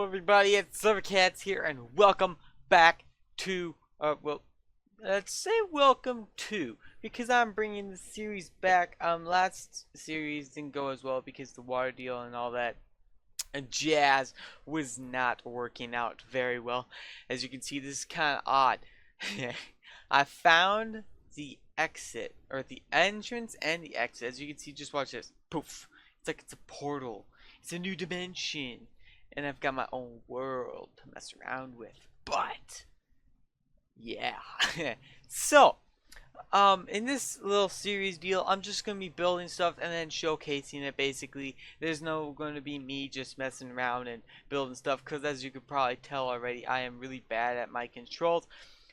everybody, it's Silvercats here, and welcome back to, well, let's say welcome to, because I'm bringing the series back. Last series didn't go as well because the water deal and all that jazz was not working out very well. As you can see, this is kind of odd. I found the exit, or the entrance and the exit. As you can see, just watch this. Poof. It's like it's a portal. It's a new dimension. And I've got my own world to mess around with. But, yeah. So, in this little series deal, I'm just going to be building stuff and then showcasing it, basically. There's no going to be me just messing around and building stuff, because as you could probably tell already, I am really bad at my controls.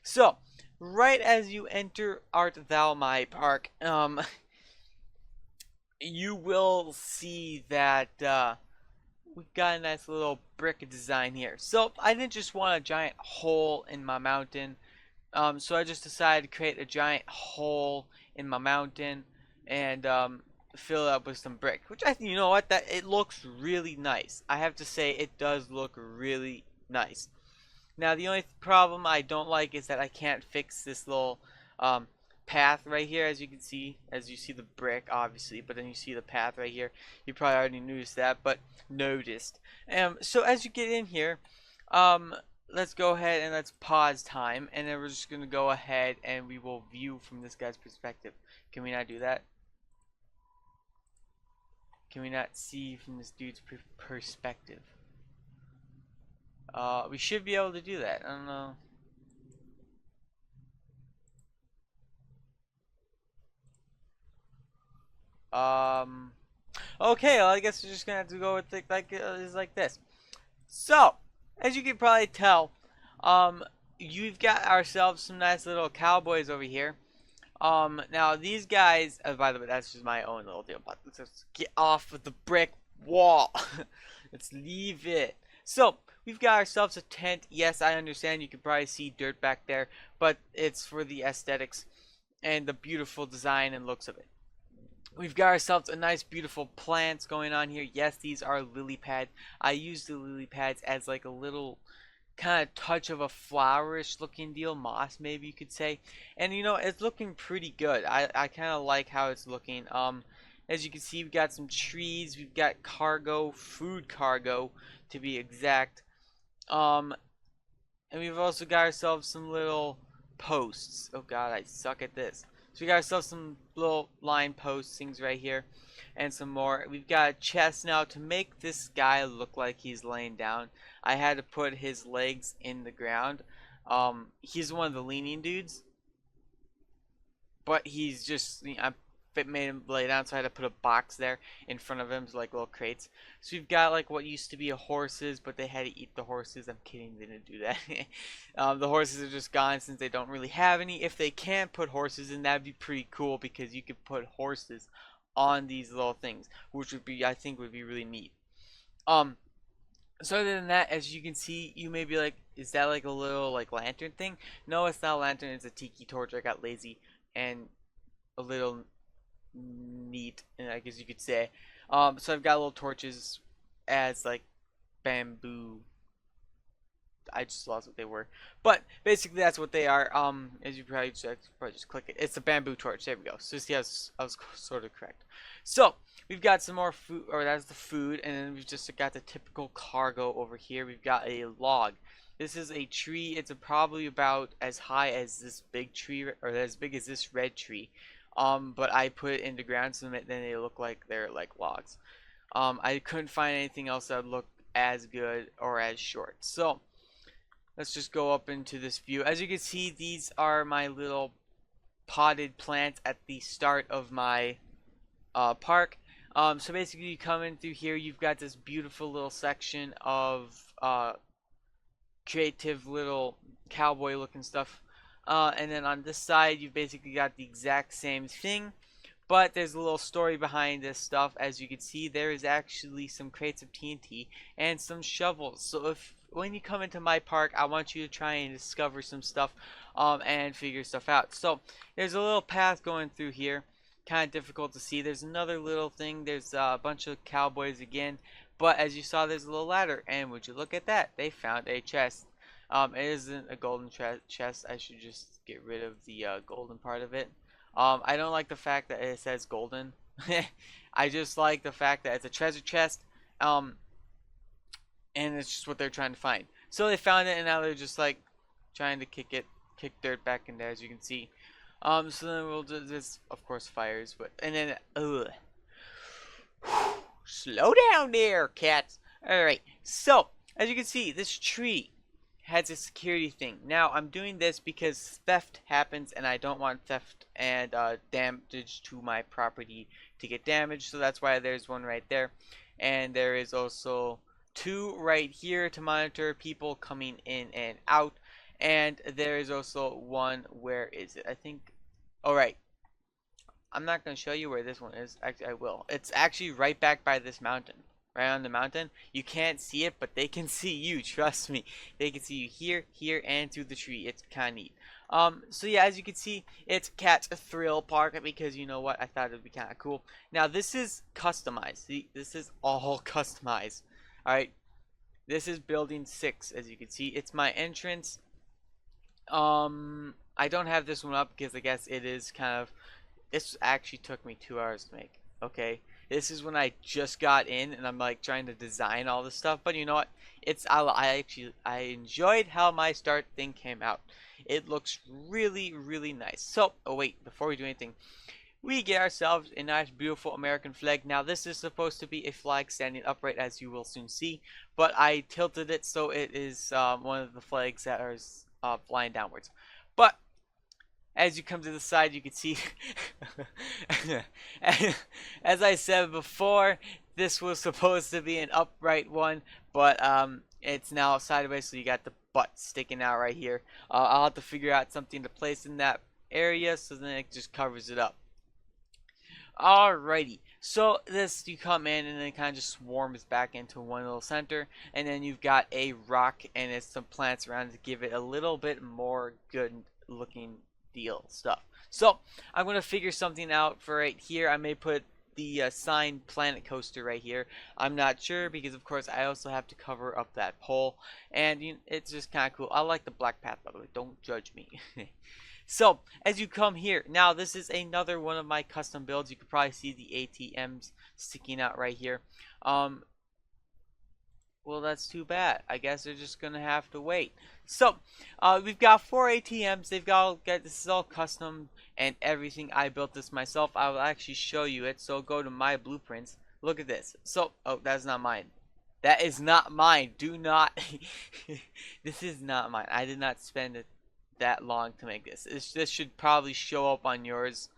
So, right as you enter Art Thou My Park, you will see that, we've got a nice little brick design here. So, I didn't just want a giant hole in my mountain. So I just decided to create a giant hole in my mountain and fill it up with some brick. Which I think, you know what, that it looks really nice. I have to say, it does look really nice. Now the only problem I don't like is that I can't fix this little path right here, as you can see, as you see the brick obviously, but then you see the path right here. You probably already noticed that, but noticed. So as you get in here, let's go ahead and let's pause time, and then we're just gonna go ahead and we will view from this guy's perspective. Can we not do that? Can we not see from this dude's perspective? We should be able to do that. I don't know. Okay, well, I guess we're just gonna have to go with it like this. So, as you can probably tell, you've got ourselves some nice little cowboys over here. Now these guys, by the way, that's just my own little deal, but let's just get off of the brick wall. Let's leave it. So, we've got ourselves a tent. Yes, I understand you can probably see dirt back there, but it's for the aesthetics and the beautiful design and looks of it. We've got ourselves a nice beautiful plants going on here. Yes, these are lily pads. I use the lily pads as like a little kind of touch of a flowerish looking deal, moss maybe you could say. And you know, it's looking pretty good. I kind of like how it's looking. As you can see, we've got some trees, we've got cargo, food cargo to be exact. And we've also got ourselves some little posts. Oh god, I suck at this. So we got ourselves some little line posts, things right here, and some more. We've got a chest now. To make this guy look like he's laying down, I had to put his legs in the ground. He's one of the leaning dudes, but he's just, I made him lay down, so I had to put a box there in front of him, so like little crates. So we've got like what used to be horses, but they had to eat the horses. I'm kidding, they didn't do that. The horses are just gone since they don't really have any. If they can put horses in, that'd be pretty cool, because you could put horses on these little things, which would be, I think, would be really neat. So other than that, as you can see, you may be like, is that like a little like lantern thing? No, it's not a lantern, it's a tiki torch. I got lazy and a little neat, and I guess you could say. So I've got little torches as like bamboo. I just lost what they were, but basically that's what they are. As you probably just click it. It's a bamboo torch. There we go. So see, I was sort of correct. So we've got some more food, or that's the food, and then we've just got the typical cargo over here. We've got a log. This is a tree. It's probably about as high as this big tree, or as big as this red tree. But I put it in the ground so that then they look like they're like logs. I couldn't find anything else that would look as good or as short. So let's just go up into this view. As you can see, these are my little potted plants at the start of my park. So basically, you come in through here, you've got this beautiful little section of creative little cowboy looking stuff. And then on this side, you've basically got the exact same thing, but there's a little story behind this stuff. As you can see, there is actually some crates of TNT and some shovels. So if when you come into my park, I want you to try and discover some stuff and figure stuff out. So there's a little path going through here, kind of difficult to see. There's another little thing. There's a bunch of cowboys again, But as you saw, there's a little ladder, and would you look at that? They found a chest. It isn't a golden chest. I should just get rid of the golden part of it. I don't like the fact that it says golden. I just like the fact that it's a treasure chest. And it's just what they're trying to find. So they found it, and now they're just like trying to kick dirt back in there, as you can see. So then we'll do this, of course, fires, but and then slow down there, cats. All right. So as you can see, this tree has a security thing. Now I'm doing this because theft happens, and I don't want theft and damage to my property to get damaged. So that's why there's one right there, and there is also two right here to monitor people coming in and out, and there is also one, where is it? I think, all right, I'm not going to show you where this one is. Actually, I will. It's actually right back by this mountain, right on the mountain. You can't see it, but they can see you, trust me. They can see you here, here, and through the tree. It's kind of neat. So yeah, as you can see, it's Cat's Thrill Park, because you know what, I thought it would be kind of cool. Now this is customized. See, this is all customized. Alright, this is building 6, as you can see. It's my entrance. I don't have this one up because I guess it is kind of, this actually took me 2 hours to make. Okay, this is when I just got in, and I'm like trying to design all this stuff. But you know what? I enjoyed how my start thing came out. It looks really, really nice. So, oh wait, before we do anything, we get ourselves a nice, beautiful American flag. Now, this is supposed to be a flag standing upright, as you will soon see, but I tilted it so it is one of the flags that are flying downwards. But as you come to the side, you can see, as I said before, this was supposed to be an upright one, but it's now sideways, so you got the butt sticking out right here. I'll have to figure out something to place in that area, so then it just covers it up. Alrighty, so this, you come in and then it kind of just swarms back into one little center, and then you've got a rock and it's some plants around to give it a little bit more good looking deal stuff. So I'm going to figure something out for right here. I may put the signed planet coaster right here. I'm not sure, because of course I also have to cover up that pole, and it's just kind of cool. I like the black path, by the way, don't judge me. So, as you come here, now this is another one of my custom builds. You can probably see the ATMs sticking out right here. Well, that's too bad. I guess they're just gonna have to wait. So, we've got 4 ATMs. This is all custom and everything. I built this myself. I will actually show you it. So go to my blueprints. Look at this. So, oh, that's not mine. That is not mine. Do not. This is not mine. I did not spend it that long to make this. This should probably show up on yours.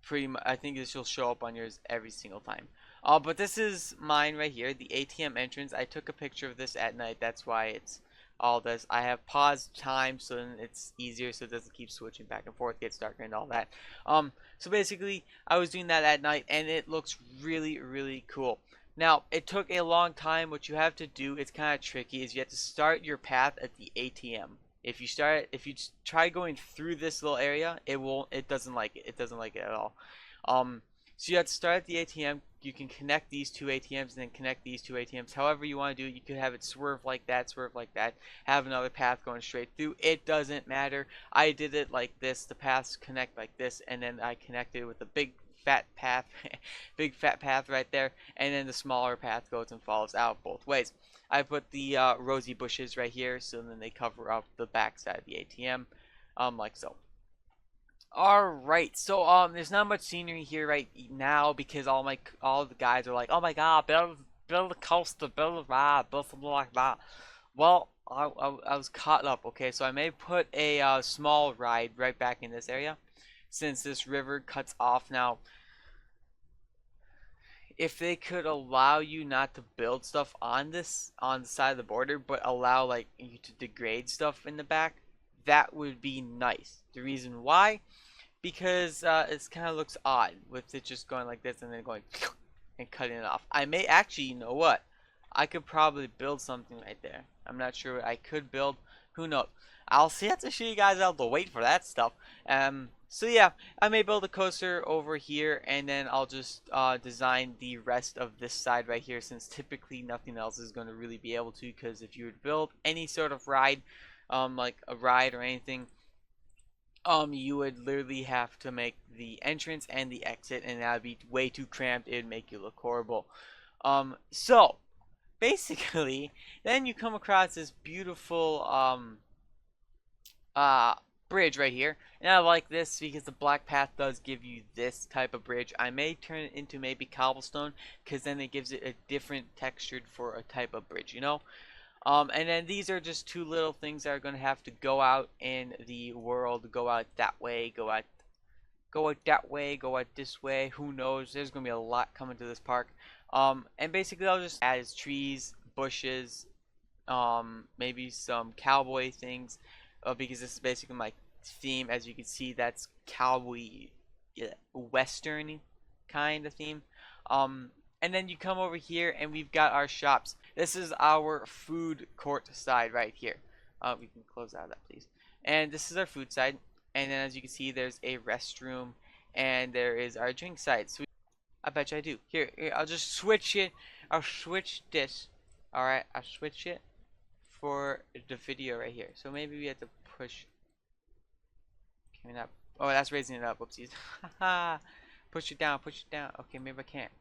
Pretty much, I think this will show up on yours every single time. But this is mine right here, the ATM entrance. I took a picture of this at night. That's why it's all this. I have paused time so then it's easier, so it doesn't keep switching back and forth, gets darker and all that. So basically, I was doing that at night, and it looks really, really cool. Now, it took a long time. What you have to do, it's kind of tricky, is you have to start your path at the ATM. If you try going through this little area, it doesn't like it. It doesn't like it at all. So you have to start at the ATM. You can connect these 2 ATMs and then connect these 2 ATMs. However you want to do it. You could have it swerve like that, have another path going straight through. It doesn't matter. I did it like this. The paths connect like this, and then I connected with a big fat path big fat path right there, and then the smaller path goes and follows out both ways. I put the rosy bushes right here, so then they cover up the back side of the ATM, like so. Alright, so there's not much scenery here right now, because all the guys are like, oh my god, build a coaster, build something like that. Well, I was caught up. Okay, so I may put a small ride right back in this area, since this river cuts off. Now, if they could allow you not to build stuff on the side of the border, but allow like you to degrade stuff in the back, that would be nice. The reason why, because it kind of looks odd with it just going like this and then going and cutting it off. I may actually, you know what, I could probably build something right there. I'm not sure what I could build, Who knows? I'll see. Have to show you guys how to wait for that stuff. So yeah, I may build a coaster over here, and then I'll just design the rest of this side right here, since typically nothing else is going to really be able to. Because if you would build any sort of ride, like a ride or anything, you would literally have to make the entrance and the exit, and that would be way too cramped. It would make you look horrible. So basically, then you come across this beautiful bridge right here, and I like this because the black path does give you this type of bridge. I may turn it into maybe cobblestone, because then it gives it a different textured for a type of bridge, you know. And then these are just two little things that are going to have to go out in the world. Go out that way, go out that way, go out this way. Who knows? There's going to be a lot coming to this park. And basically I'll just add trees, bushes, maybe some cowboy things, because this is basically my theme. As you can see, that's cowboy, western kind of theme. And then you come over here, and we've got our shops. This is our food court side right here. We can close out of that, please. And this is our food side. And then as you can see, there's a restroom, and there is our drink side. So I bet you I do. Here, I'll just switch it. I'll switch this. Alright, I'll switch it for the video right here. So maybe we have to push. Can we not? Oh, that's raising it up. Whoopsies. Push it down, push it down. Okay, maybe I can't.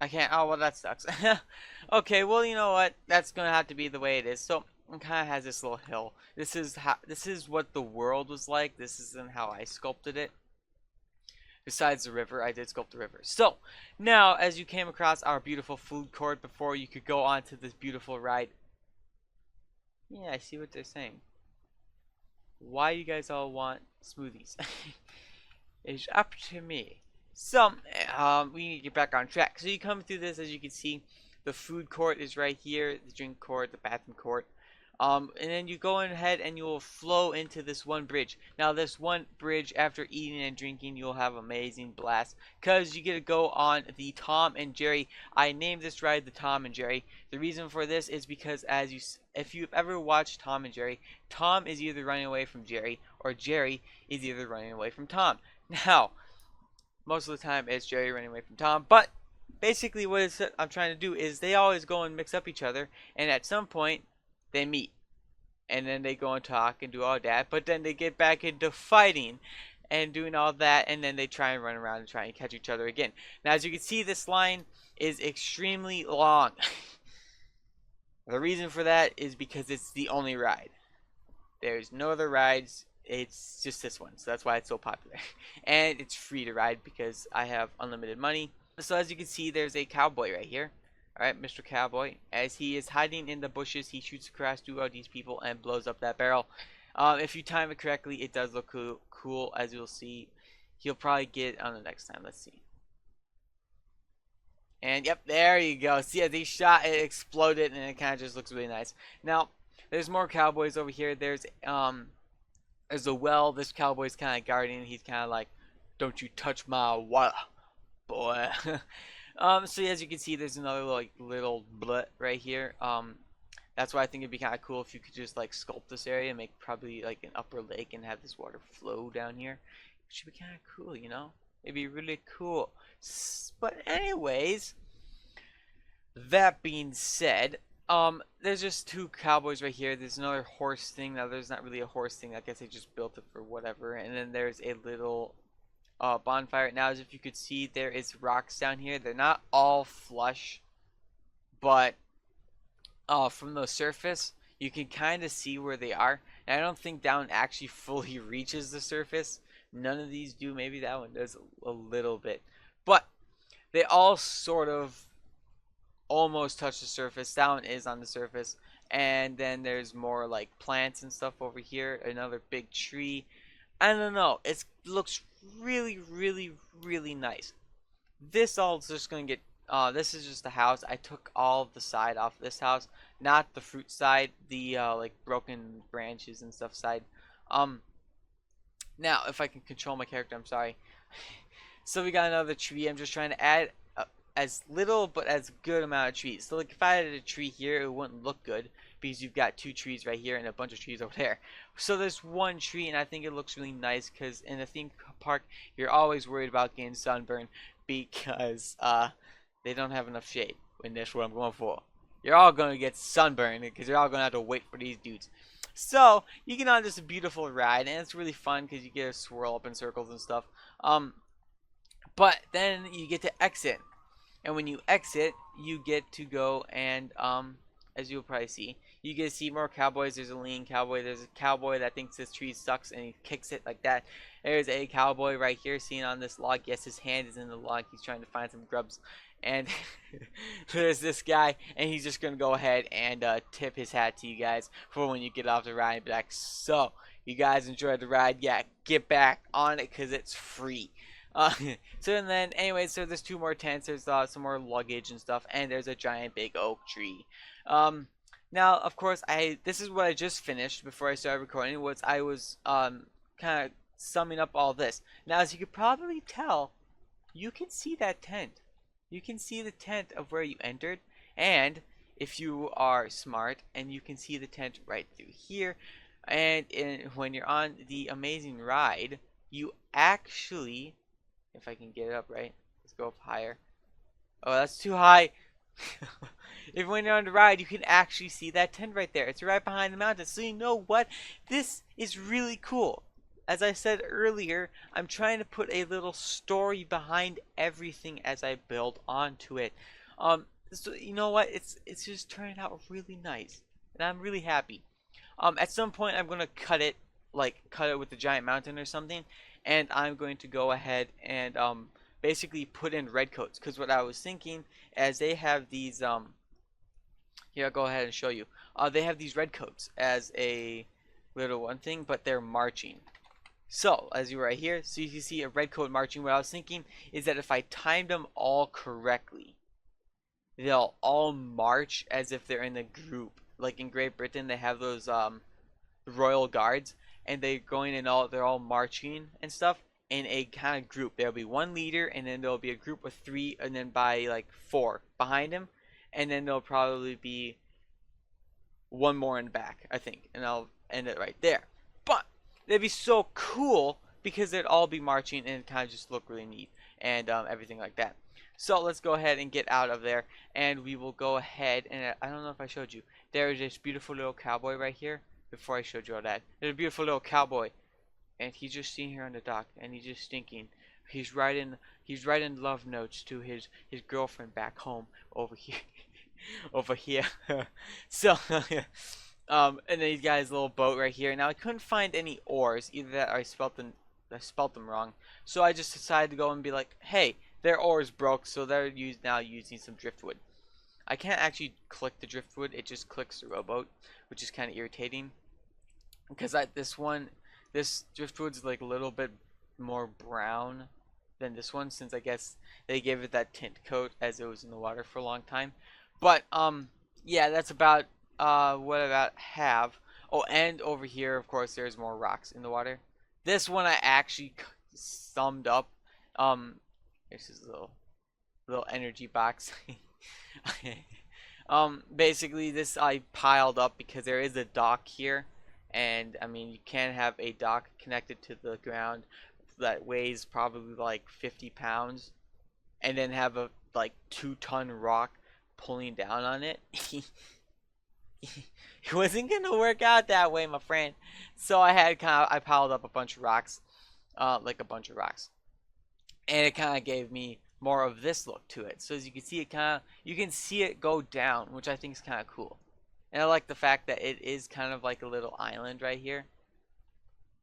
I can't. Oh, well, that sucks. Okay, well, you know what? That's gonna have to be the way it is. So it kind of has this little hill. This is what the world was like. This isn't how I sculpted it. Besides the river, I did sculpt the river. So now, as you came across our beautiful food court before, you could go on to this beautiful ride. Yeah, I see what they're saying. Why you guys all want smoothies? It's up to me. So, we need to get back on track. So you come through this, as you can see, the food court is right here, the drink court, the bathroom court. And then you go ahead and you will flow into this one bridge. Now, this one bridge, after eating and drinking, you'll have amazing blast, because you get to go on the Tom and Jerry. I named this ride the Tom and Jerry. The reason for this is because if you've ever watched Tom and Jerry, Tom is either running away from Jerry, or Jerry is either running away from Tom. Now, most of the time it's Jerry running away from Tom, but basically what I'm trying to do is they always go and mix up each other, and at some point they meet, and then they go and talk and do all that, but then they get back into fighting and doing all that, and then they try and run around and try and catch each other again. Now, as you can see, this line is extremely long. The reason for that is because it's the only ride. There's no other rides. It's just this one, so that's why it's so popular. And it's free to ride because I have unlimited money. So as you can see, there's a cowboy right here. Alright, Mr. Cowboy. As he is hiding in the bushes, he shoots across through all these people and blows up that barrel. If you time it correctly, it does look cool, as you'll see. He'll probably get it on the next time. Let's see. And yep, there you go. See, as he shot, it exploded, and it kind of just looks really nice. Now, there's more cowboys over here. There's a well. This cowboy's kind of guarding. He's kind of like, "Don't you touch my water, boy." So as you can see, there's another little blit right here. That's why I think it'd be kind of cool if you could just like sculpt this area and make probably like an upper lake and have this water flow down here. It should be kind of cool, you know? It'd be really cool. But anyways, that being said, there's just two cowboys right here. There's another horse thing. Now, there's not really a horse thing. I guess they just built it for whatever. And then there's a little bonfire. Now, as if you could see, there is rocks down here. They're not all flush, but from the surface, you can kind of see where they are. And I don't think that one actually fully reaches the surface. None of these do. Maybe that one does a little bit. But they all sort of almost touch the surface. That one is on the surface. And then there's more like plants and stuff over here. Another big tree. I don't know. It looks really, really, really nice. This all is just going to get... this is just the house. I took all of the side off this house. Not the fruit side. The like broken branches and stuff side. Now, if I can control my character, I'm sorry. So we got another tree. I'm just trying to add as little but as good amount of trees. So like if I had a tree here, it wouldn't look good because you've got 2 trees right here and a bunch of trees over there. So there's 1 tree, and I think it looks really nice because in a theme park, you're always worried about getting sunburned because they don't have enough shade. And that's what I'm going for. You're all going to get sunburned because you're all going to have to wait for these dudes. So you get on this beautiful ride, and it's really fun because you get to swirl up in circles and stuff. But then you get to exit, and when you exit, you get to go and as you'll probably see, you get to see more cowboys. There's a lean cowboy. There's a cowboy that thinks this tree sucks and he kicks it like that. There's a cowboy right here seen on this log. Yes, his hand is in the log. He's trying to find some grubs. And there's this guy, and he's just gonna go ahead and tip his hat to you guys for when you get off the ride and be like, so you guys enjoyed the ride? Yeah, get back on it because it's free. So and then anyways, so there's 2 more tents. There's some more luggage and stuff, and there's a giant big oak tree. Now of course this is what I just finished before I started recording. I was kind of summing up all this. Now as you could probably tell, you can see that tent. You can see the tent of where you entered, and if you are smart, and you can see the tent right through here, and when you're on the amazing ride, you actually, if I can get it up right, let's go up higher. Oh, that's too high. If when you're on the ride, you can actually see that tent right there. It's right behind the mountain. So you know what? This is really cool. As I said earlier, I'm trying to put a little story behind everything as I build onto it. So you know what? It's just turning out really nice, and I'm really happy. At some point, I'm gonna cut it with a giant mountain or something, and I'm going to go ahead and basically put in red coats. Because what I was thinking, as they have these here, I'll go ahead and show you. They have these red coats as a little one thing, but they're marching. So, as you right here, so you can see a red coat marching. What I was thinking is that if I timed them all correctly, they'll all march as if they're in a group. Like in Great Britain, they have those royal guards, and they're all marching and stuff in a kind of group. There'll be 1 leader, and then there'll be a group of 3, and then by like 4 behind him, and then there'll probably be 1 more in the back, I think, and I'll end it right there. But they'd be so cool because they'd all be marching and kind of just look really neat and everything like that. So let's go ahead and get out of there, and we will go ahead and I don't know if I showed you. There is this beautiful little cowboy right here. Before I showed you all that, there's a beautiful little cowboy, and he's just sitting here on the dock, and he's just thinking. He's writing love notes to his girlfriend back home over here, over here. So. And then he's got his little boat right here. Now I couldn't find any oars, either that or I spelt them wrong. So I just decided to go and be like, hey, their oars broke, so they're now using some driftwood. I can't actually click the driftwood; it just clicks the rowboat, which is kind of irritating. Because this driftwood's like a little bit more brown than this one, since I guess they gave it that tint coat as it was in the water for a long time. But yeah, that's about what I have. Oh, and over here, of course, there's more rocks in the water. This one I actually summed up. Here's this little energy box. Basically, this I piled up because there is a dock here, and I mean, you can't have a dock connected to the ground that weighs probably like 50 pounds, and then have a like 2-ton rock pulling down on it. It wasn't gonna work out that way, my friend. So I piled up a bunch of rocks, like a bunch of rocks, and it kind of gave me more of this look to it. So as you can see, you can see it go down, which I think is kind of cool. And I like the fact that it is kind of like a little island right here.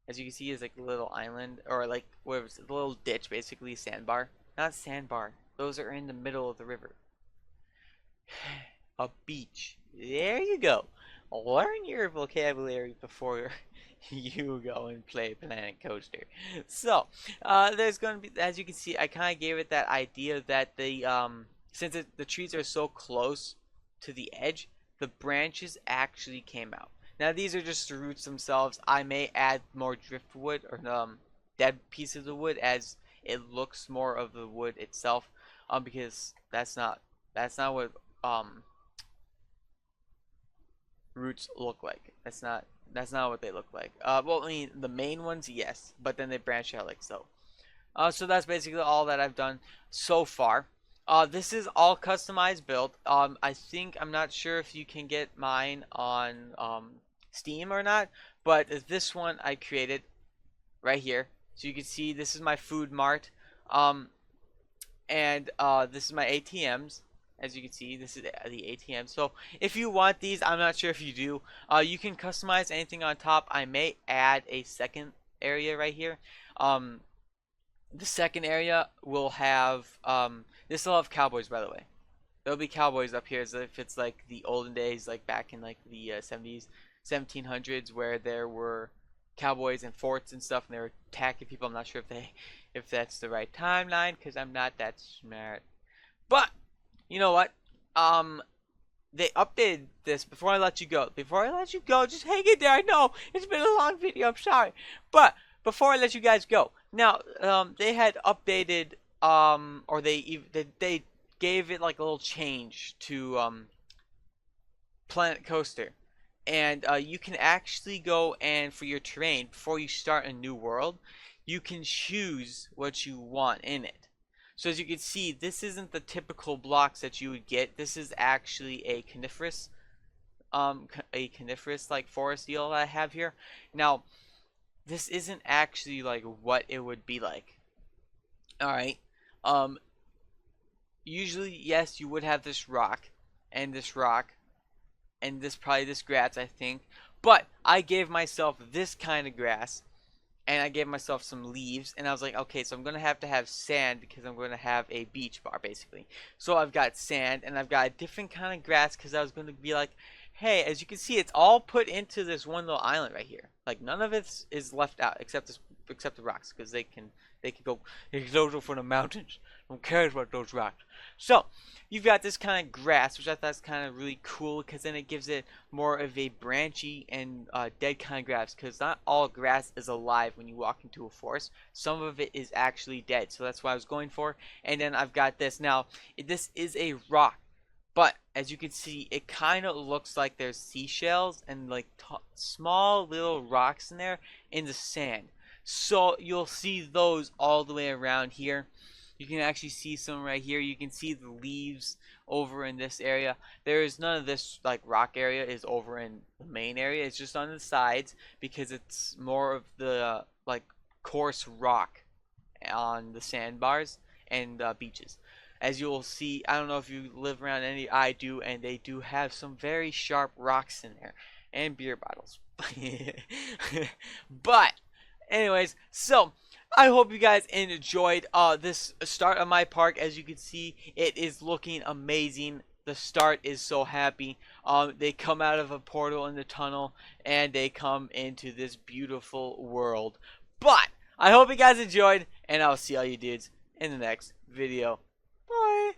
As you can see, it's like a little island, or like what was it, a little ditch, basically sandbar. Not sandbar; those are in the middle of the river. A beach. There you go. Learn your vocabulary before you go and play Planet Coaster. So, there's going to be, as you can see, I kind of gave it that idea that since the trees are so close to the edge, the branches actually came out. Now, these are just the roots themselves. I may add more driftwood or dead pieces of wood as it looks more of the wood itself. because that's not what roots look like. That's not what they look like. Well, I mean the main ones, yes, but then they branch out like so. So that's basically all that I've done so far. This is all customized build. I'm not sure if you can get mine on Steam or not, but this one I created right here. So you can see this is my food mart. Um, and this is my ATMs. As you can see, this is the ATM. So if you want these, I'm not sure if you do. You can customize anything on top. I may add a second area right here. The second area will have this will have cowboys, by the way. There'll be cowboys up here as if it's like the olden days, like back in like the 70s, 1700s, where there were cowboys and forts and stuff, and they were attacking people. I'm not sure if that's the right timeline because I'm not that smart. But you know what? They updated this before I let you go. Before I let you go, just hang in there. I know it's been a long video. I'm sorry, but before I let you guys go, now they had updated or they gave it like a little change to Planet Coaster, and you can actually go and for your terrain before you start a new world, you can choose what you want in it. So as you can see, this isn't the typical blocks that you would get. This is actually a coniferous like forest deal that I have here. Now, this isn't actually like what it would be like. All right. Um, Usually, yes, you would have this rock and this rock and this grass, I think. But I gave myself this kind of grass and I gave myself some leaves, and I was like, okay, so I'm gonna have to have sand because I'm gonna have a beach bar basically. So I've got sand and I've got a different kind of grass because I was gonna be like, hey, as you can see, it's all put into this one little island right here. Like none of it is left out except the rocks because they can go for the mountains. Who cares about those rocks? So you've got this kind of grass, which I thought is kind of really cool because then it gives it more of a branchy and dead kind of grass. Because not all grass is alive when you walk into a forest. Some of it is actually dead. So that's what I was going for. And then I've got this. Now, this is a rock. But as you can see, it kind of looks like there's seashells and like small little rocks in there in the sand. So you'll see those all the way around here. You can actually see some right here. You can see the leaves over in this area. There is none of this like rock area is over in the main area. It's just on the sides because it's more of the like coarse rock on the sandbars and beaches. As you'll see, I don't know if you live around any, I do, and they do have some very sharp rocks in there and beer bottles. But anyways, so I hope you guys enjoyed this start of my park. As you can see, it is looking amazing. The start is so happy. They come out of a portal in the tunnel and they come into this beautiful world. But I hope you guys enjoyed, and I'll see all you dudes in the next video. Bye.